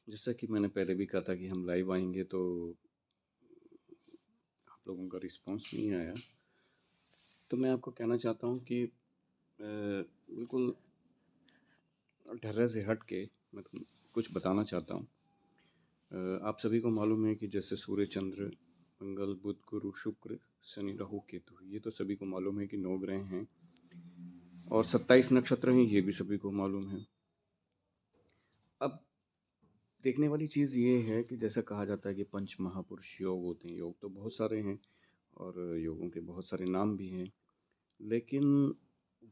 जैसा कि मैंने पहले भी कहा था कि हम लाइव आएँगे तो आप लोगों का रिस्पॉन्स नहीं आया। तो मैं आपको कहना चाहता हूँ कि बिल्कुल ढर्रे से हट के मैं तुम कुछ बताना चाहता हूँ। आप सभी को मालूम है कि जैसे सूर्य, चंद्र, मंगल, बुध, गुरु, शुक्र, शनि, राहु, केतु, ये तो सभी को मालूम है कि 9 ग्रह हैं और 27 नक्षत्र हैं, ये भी सभी को मालूम है। अब देखने वाली चीज़ ये है कि जैसा कहा जाता है कि पंच महापुरुष योग होते हैं, योग तो बहुत सारे हैं और योगों के बहुत सारे नाम भी हैं, लेकिन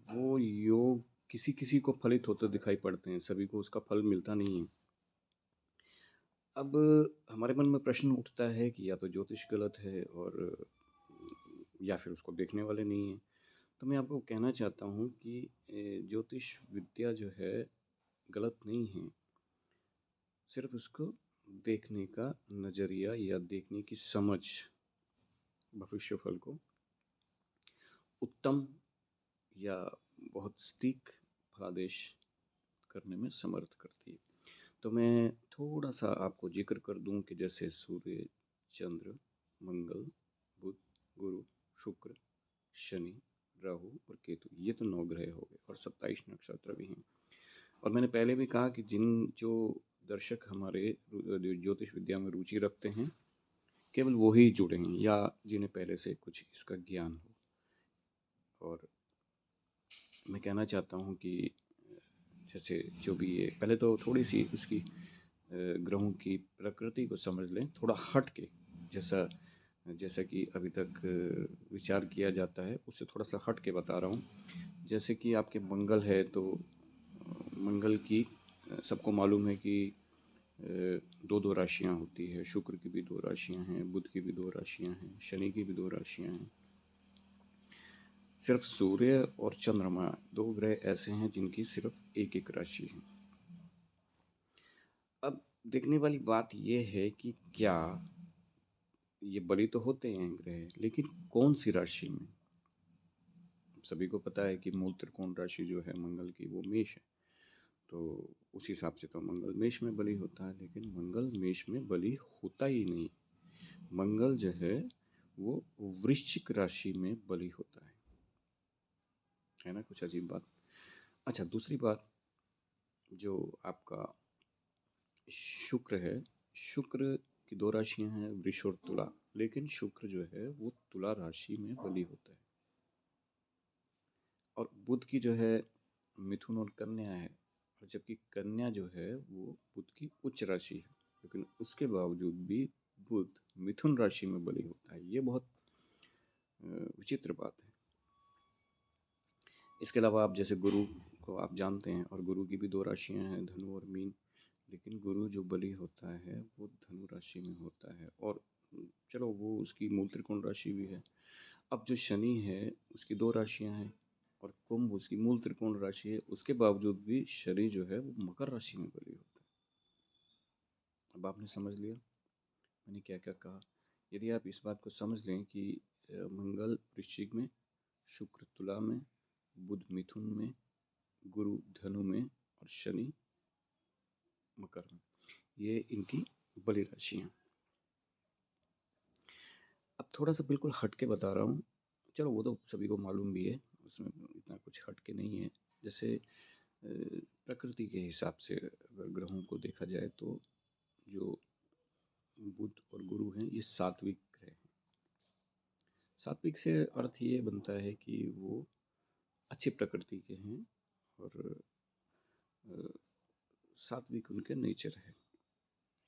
वो योग किसी-किसी को फलित होते दिखाई पड़ते हैं, सभी को उसका फल मिलता नहीं है। अब हमारे मन में प्रश्न उठता है कि या तो ज्योतिष गलत है और या फिर उसको देखने वाले नहीं हैं। तो मैं आपको कहना चाहता हूँ कि ज्योतिष विद्या जो है गलत नहीं है, सिर्फ उसको देखने का नज़रिया या देखने की समझ भविष्य फल को उत्तम या बहुत सटीक फलादेश करने में समर्थ करती है। तो मैं थोड़ा सा आपको जिक्र कर दूं कि जैसे सूर्य, चंद्र, मंगल, बुध, गुरु, शुक्र, शनि, राहु और केतु, ये तो 9 ग्रह हो गए और 27 नक्षत्र भी हैं। और मैंने पहले भी कहा कि जो दर्शक हमारे ज्योतिष विद्या में रुचि रखते हैं, केवल वो ही जुड़े हैं या जिन्हें पहले से कुछ इसका ज्ञान हो। और मैं कहना चाहता हूँ कि जैसे जो भी ये पहले तो थोड़ी सी उसकी ग्रहों की प्रकृति को समझ लें, थोड़ा हट के, जैसा जैसा कि अभी तक विचार किया जाता है उससे थोड़ा सा हट के बता रहा हूँ। जैसे कि आपके मंगल है तो मंगल की सबको मालूम है कि दो दो राशियाँ होती है, शुक्र की भी दो राशियाँ हैं, बुध की भी दो राशियाँ हैं, शनि की भी दो राशियाँ हैं। सिर्फ सूर्य और चंद्रमा दो ग्रह ऐसे हैं जिनकी सिर्फ एक एक राशि है। अब देखने वाली बात यह है कि क्या ये बड़ी तो होते हैं ग्रह, लेकिन कौन सी राशि में? सभी को पता है कि मूल त्रिकोण राशि जो है मंगल की वो मेष है, तो उस हिसाब से तो मंगल मेष में बली होता है, लेकिन मंगल मेष में बली होता ही नहीं। मंगल जो है वो वृश्चिक राशि में बली होता है ना? कुछ अजीब बात। अच्छा, दूसरी बात, जो आपका शुक्र है, शुक्र की दो राशियां हैं, वृष और तुला, लेकिन शुक्र जो है वो तुला राशि में बली होता है। और बुध की जो है मिथुन और कन्या है, और जबकि कन्या जो है वो बुध की उच्च राशि है, लेकिन उसके बावजूद भी बुध मिथुन राशि में बली होता है। ये बहुत विचित्र बात है। इसके अलावा आप जैसे गुरु को आप जानते हैं, और गुरु की भी दो राशियां हैं, धनु और मीन, लेकिन गुरु जो बली होता है वो धनु राशि में होता है। और चलो वो उसकी मूल त्रिकोण राशि भी है। अब जो शनि है उसकी दो राशियां हैं और कुंभ उसकी मूल त्रिकोण राशि है, उसके बावजूद भी शनि जो है वो मकर राशि में बली होता है। अब आपने समझ लिया मैंने क्या क्या कहा। यदि आप इस बात को समझ लें कि मंगल वृश्चिक में, शुक्र तुला में, बुध मिथुन में, गुरु धनु में और शनि मकर में, ये इनकी बली राशियाँ। अब थोड़ा सा बिल्कुल हट के बता रहा हूँ, चलो वो तो सभी को मालूम भी है, उसमें इतना कुछ हट के नहीं है। जैसे प्रकृति के हिसाब से अगर ग्रहों को देखा जाए तो जो बुध और गुरु हैं ये सात्विक ग्रह हैं। सात्विक से अर्थ ये बनता है कि वो अच्छी प्रकृति के हैं और सात्विक उनके नेचर है,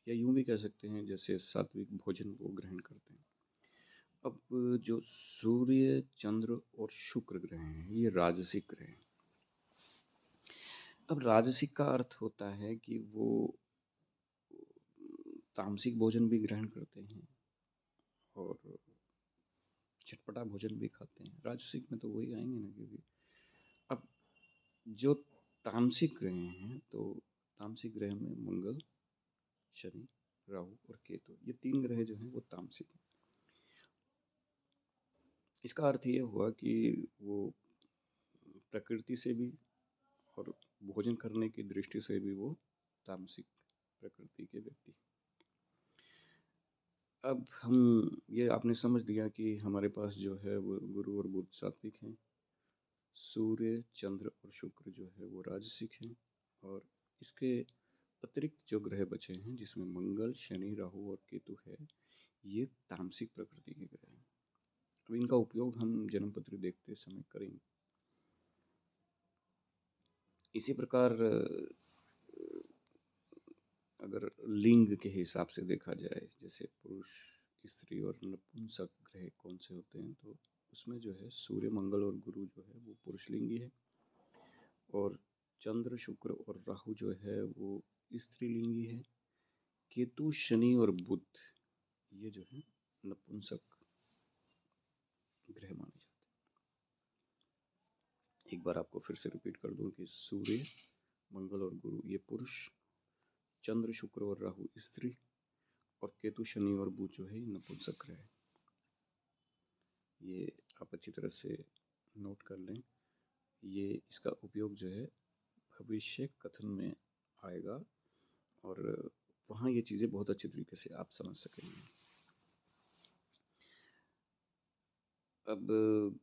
या यूं भी कह सकते हैं जैसे सात्विक भोजन वो ग्रहण करते हैं। अब जो सूर्य, चंद्र और शुक्र ग्रह हैं ये राजसिक ग्रह हैं। अब राजसिक का अर्थ होता है कि वो तामसिक भोजन भी ग्रहण करते हैं और चटपटा भोजन भी खाते हैं। राजसिक में तो वही आएंगे ना, क्योंकि अब जो तामसिक ग्रह हैं तो तामसिक ग्रह में मंगल, शनि, राहु और केतु, ये तीन ग्रह जो हैं वो तामसिक हैं। इसका अर्थ ये हुआ कि वो प्रकृति से भी और भोजन करने की दृष्टि से भी वो तामसिक प्रकृति के व्यक्ति। अब हम ये आपने समझ लिया कि हमारे पास जो है वो गुरु और बुध सात्विक हैं, सूर्य, चंद्र और शुक्र जो है वो राजसिक हैं, और इसके अतिरिक्त जो ग्रह बचे हैं जिसमें मंगल, शनि, राहु और केतु है, ये तामसिक प्रकृति के ग्रह हैं। अब इनका उपयोग हम जन्मपत्र देखते समय करेंगे। इसी प्रकार अगर लिंग के हिसाब से देखा जाए, जैसे पुरुष, स्त्री और नपुंसक ग्रह कौन से होते हैं, तो उसमें जो है सूर्य, मंगल और गुरु जो है वो पुरुष लिंगी है, और चंद्र, शुक्र और राहु जो है वो स्त्रीलिंगी है। केतु, शनि और बुध ये जो है नपुंसक ग्रह माने जाते हैं। एक बार आपको फिर से रिपीट कर दूं कि सूर्य, मंगल और गुरु ये पुरुष, चंद्र, शुक्र और राहु स्त्री, और केतु, शनि और बुध जो है नपुंसक ग्रह है। ये आप अच्छी तरह से नोट कर लें। ये इसका उपयोग जो है भविष्य कथन में आएगा, और वहाँ ये चीज़ें बहुत अच्छी तरीके से आप समझ सकेंगे। अब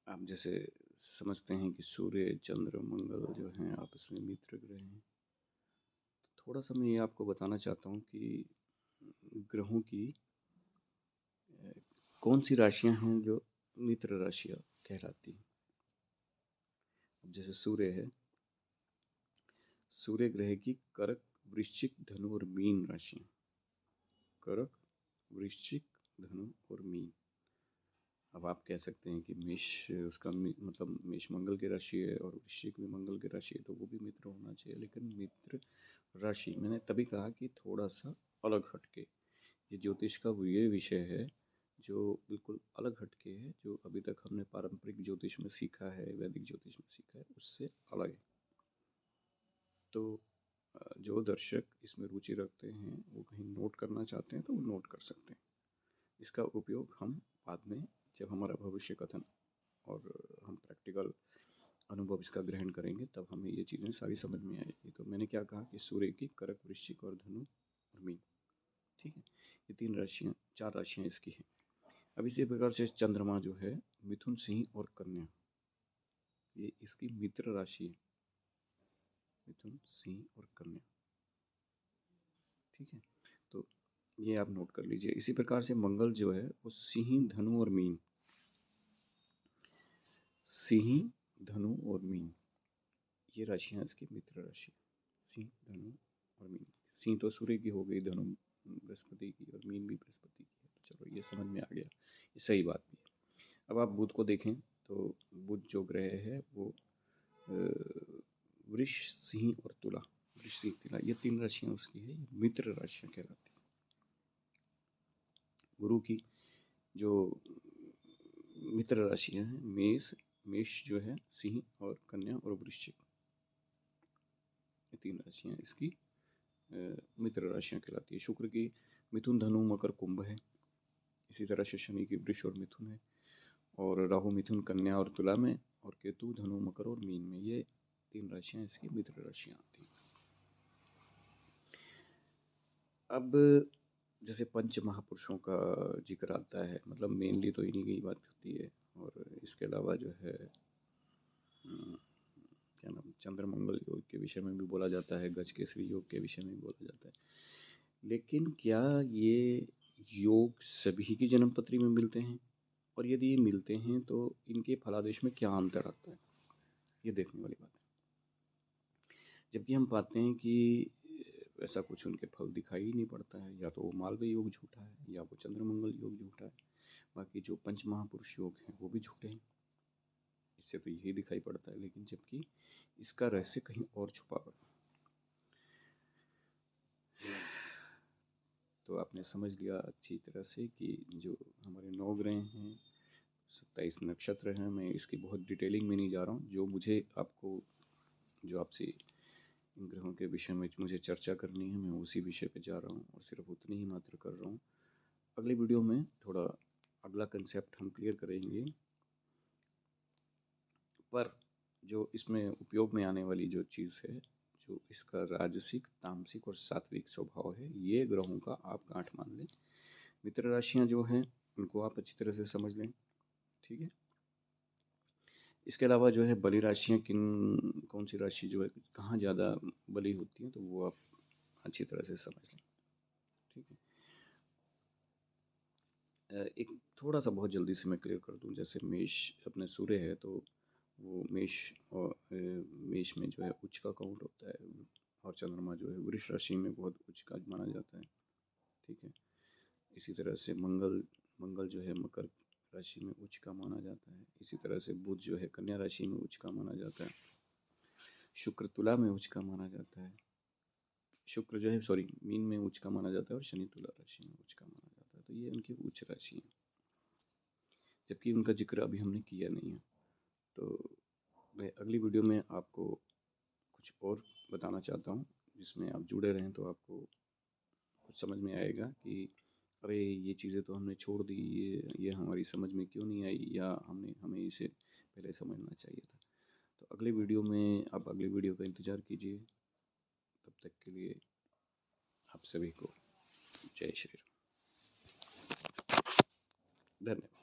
आप जैसे समझते हैं कि सूर्य, चंद्र, मंगल जो हैं आपस में मित्र ग्रह हैं, तो थोड़ा सा मैं ये आपको बताना चाहता हूँ कि ग्रहों की कौन सी राशियाँ हैं जो मित्र राशियाँ कहलाती हैं। अब जैसे सूर्य है, सूर्य ग्रह की कर्क, वृश्चिक, धनु और मीन राशियाँ। कर्क, वृश्चिक, धनु और मीन। अब आप कह सकते हैं कि मेष उसका मतलब मेष मंगल की राशि है और वृश्चिक भी मंगल की राशि है, तो वो भी मित्र होना चाहिए। लेकिन मित्र राशि मैंने तभी कहा कि थोड़ा सा अलग हटके, ये ज्योतिष का वो ये विषय है जो बिल्कुल अलग हटके है, जो अभी तक हमने पारंपरिक ज्योतिष में सीखा है, वैदिक ज्योतिष में सीखा है, उससे अलग है। तो जो दर्शक इसमें रुचि रखते हैं, वो कहीं नोट करना चाहते हैं तो वो नोट कर सकते हैं। इसका उपयोग हम बाद में जब हमारा भविष्य कथन और हम प्रैक्टिकल अनुभव इसका ग्रहण करेंगे, तब हमें ये चीज़ें सारी समझ में आएगी। तो मैंने क्या कहा कि सूर्य की कर्क, वृश्चिक और धनु और मीन, ठीक है, ये 3 राशियाँ, 4 राशियाँ इसकी हैं। अब इसी प्रकार से चंद्रमा जो है मिथुन, सिंह और कन्या, ये इसकी मित्र राशि है, मिथुन, सिंह और कन्या, ठीक है। तो ये आप नोट कर लीजिए। इसी प्रकार से मंगल जो है वो सिंह, धनु और मीन, सिंह, धनु और मीन, ये राशियाँ इसकी मित्र राशि, सिंह, धनु और मीन। सिंह तो सूर्य की हो गई, धनु बृहस्पति की और मीन भी बृहस्पति की है। तो चलो ये समझ में आ गया, ये सही बात भी है। अब आप बुध को देखें तो बुध जो ग्रह है वो वृष, सिंह और तुला, वृष, सिंह, तुला, ये 3 राशियाँ उसकी है, ये मित्र राशियाँ कहलाती हैं। गुरु की जो मित्र राशियाँ हैं, मेष जो है, सिंह और कन्या और वृश्चिक, ये 3 राशियाँ इसकी मित्र राशियाँ कहलाती है। शुक्र की मिथुन, धनु, मकर, कुंभ है। इसी तरह से शनि की वृष और मिथुन है, और राहु मिथुन, कन्या और तुला में, और केतु धनु, मकर और मीन में, ये 3 राशियाँ इसकी मित्र राशियाँ आती हैं। अब जैसे पंच महापुरुषों का जिक्र आता है, मतलब मेनली तो इन्हीं की बात होती है, और इसके अलावा जो है क्या नाम, चंद्र मंगल योग के विषय में भी बोला जाता है, गज केसरी योग के विषय में भी बोला जाता है। लेकिन क्या ये योग सभी की जन्मपत्री में मिलते हैं, और यदि ये मिलते हैं तो इनके फलादेश में क्या अंतर आता है, ये देखने वाली बात है। जबकि हम पाते हैं कि ऐसा कुछ उनके फल दिखाई ही नहीं पड़ता है, या तो वो मालवीय योग झूठा है या वो चंद्रमंगल योग झूठा है। बाकी जो पंच महापुरुष योग हैं वो भी झूठे हैं, इससे तो यही दिखाई पड़ता है। लेकिन जबकि इसका रहस्य कहीं और छुपा हुआ है। तो आपने समझ लिया अच्छी तरह से कि जो हमारे 9 ग्रह हैं, 27 नक्षत्र हैं। मैं इसकी बहुत डिटेलिंग में नहीं जा रहा हूँ। जो मुझे आपको, जो आपसे इन ग्रहों के विषय में मुझे चर्चा करनी है, मैं उसी विषय पे जा रहा हूँ, और सिर्फ उतनी ही मात्र कर रहा हूँ। अगली वीडियो में थोड़ा अगला कंसेप्ट हम क्लियर करेंगे, पर जो इसमें उपयोग में आने वाली जो चीज़ है, जो इसका राजसिक, तामसिक और सात्विक स्वभाव है, ये ग्रहों का आप गांठ मान लें। मित्र राशियां जो हैं उनको आप अच्छी तरह से समझ लें, ठीक है। इसके अलावा जो है बली राशियां कौन सी राशि जो है कहाँ ज़्यादा बली होती हैं, तो वो आप अच्छी तरह से समझ लें, ठीक है। एक थोड़ा सा बहुत जल्दी से मैं क्लियर कर दूं, जैसे मेष अपने सूर्य है तो वो मेष और मेष में जो है उच्च का काउंट होता है, और चंद्रमा जो है वृष राशि में बहुत उच्च का माना जाता है, ठीक है। इसी तरह से मंगल मंगल जो है मकर राशि में उच्च का माना जाता है। इसी तरह से बुध जो है कन्या राशि में उच्च का माना जाता है। शुक्र तुला में उच्च का माना जाता है। शुक्र जो है सॉरी मीन में उच्च का माना जाता है, और शनि तुला राशि में उच्च का माना जाता है। तो ये उनकी उच्च राशि है, जबकि उनका जिक्र अभी हमने किया नहीं है। तो मैं अगली वीडियो में आपको कुछ और बताना चाहता हूँ, जिसमें आप जुड़े रहें तो आपको कुछ समझ में आएगा कि अरे ये चीज़ें तो हमने छोड़ दी, ये हमारी समझ में क्यों नहीं आई, या हमें इसे पहले समझना चाहिए था। तो अगले वीडियो में आप अगली वीडियो का इंतज़ार कीजिए। तब तक के लिए आप सभी को जय श्री राम, धन्यवाद।